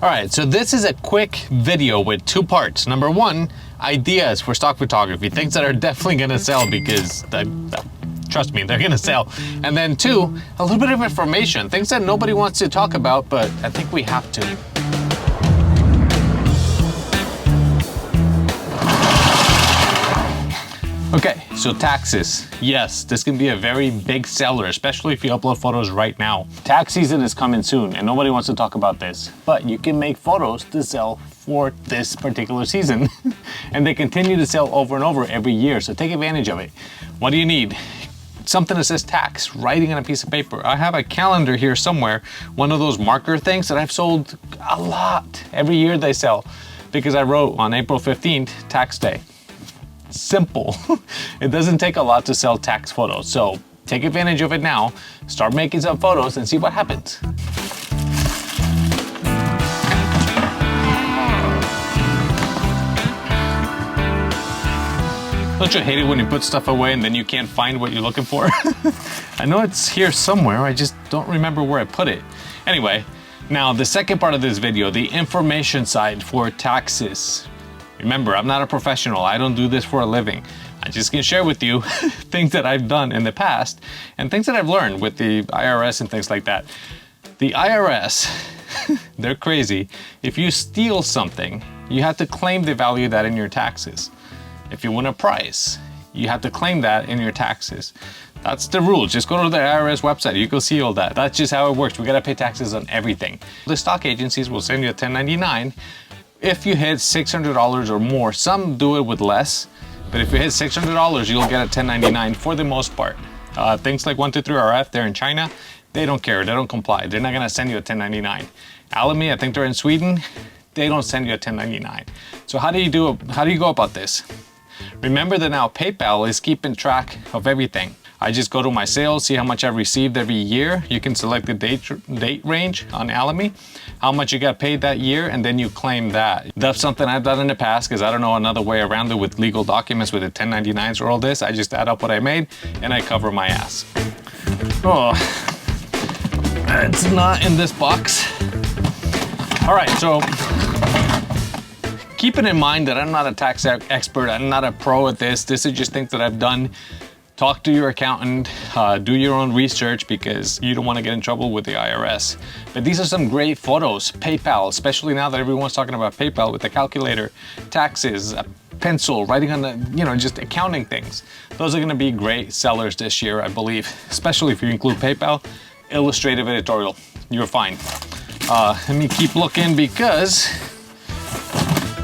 All right, so this is a quick video with two parts. Number one, ideas for stock photography, things that are definitely gonna sell because trust me, they're gonna sell. And then two, a little bit of information, things that nobody wants to talk about, but I think we have to. Okay, so taxes. Yes, this can be a very big seller, especially if you upload photos right now. Tax season is coming soon and nobody wants to talk about this, but you can make photos to sell for this particular season. And they continue to sell over and over every year, so take advantage of it. What do you need? Something that says tax, writing on a piece of paper. I have a calendar here somewhere, one of those marker things that I've sold a lot. Every year they sell because I wrote on April 15th, tax day. Simple. It doesn't take a lot to sell tax photos, so take advantage of it now, start making some photos and see what happens. Don't you hate it when you put stuff away and then you can't find what you're looking for? I know it's here somewhere, I just don't remember where I put it. Anyway, now the second part of this video, the information side for taxes. Remember, I'm not a professional. I don't do this for a living. I just can share with you things that I've done in the past and things that I've learned with the IRS and things like that. The IRS, they're crazy. If you steal something, you have to claim the value of that in your taxes. If you win a prize, you have to claim that in your taxes. That's the rule. Just go to the IRS website. You can see all that. That's just how it works. We got to pay taxes on everything. The stock agencies will send you a 1099 if you hit $600 or more. Some do it with less, but if you hit $600, you'll get a 1099 for the most part. Things like 123RF, they're in China, they don't care, they don't comply. They're not gonna send you a 1099. Alamy, I think they're in Sweden, they don't send you a 1099. So how do you go about this? Remember that now PayPal is keeping track of everything. I just go to my sales, see how much I've received every year. You can select the date range on Alamy, how much you got paid that year, and then you claim that. That's something I've done in the past because I don't know another way around it with legal documents, with the 1099s or all this. I just add up what I made and I cover my ass. Oh, it's not in this box. All right, so keeping in mind that I'm not a tax expert, I'm not a pro at this. This is just things that I've done. Talk to your accountant, do your own research because you don't want to get in trouble with the IRS. But these are some great photos. PayPal, especially now that everyone's talking about PayPal with the calculator, taxes, a pencil, writing on the, just accounting things. Those are going to be great sellers this year, I believe, especially if you include PayPal, illustrative editorial. You're fine. Let me keep looking because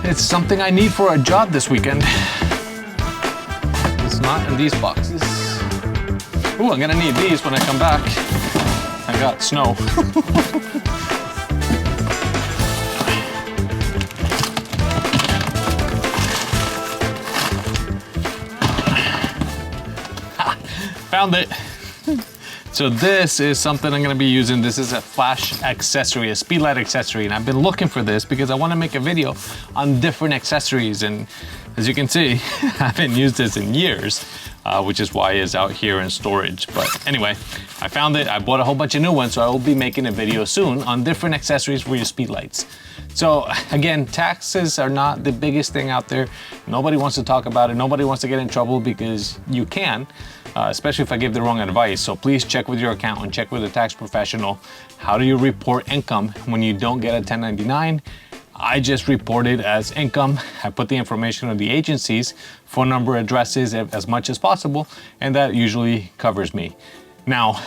it's something I need for a job this weekend. It's not in these boxes. Ooh, I'm gonna need these when I come back. I got snow. Found it. So this is something I'm gonna be using. This is a flash accessory, a speedlight accessory, and I've been looking for this because I want to make a video on different accessories, and as you can see, I haven't used this in years, which is why it's out here in storage. But anyway, I found it. I bought a whole bunch of new ones, so I will be making a video soon on different accessories for your speedlights. So again, taxes are not the biggest thing out there. Nobody wants to talk about it. Nobody wants to get in trouble because you can, especially if I give the wrong advice. So please check with your accountant, check with a tax professional. How do you report income when you don't get a 1099? I just report it as income. I put the information of the agencies, phone number, addresses, as much as possible, and that usually covers me. Now,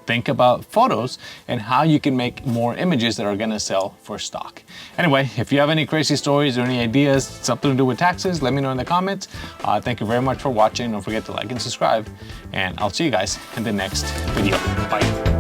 think about photos and how you can make more images that are gonna sell for stock. Anyway, if you have any crazy stories or any ideas, something to do with taxes, let me know in the comments. Thank you very much for watching. Don't forget to like and subscribe, and I'll see you guys in the next video. Bye.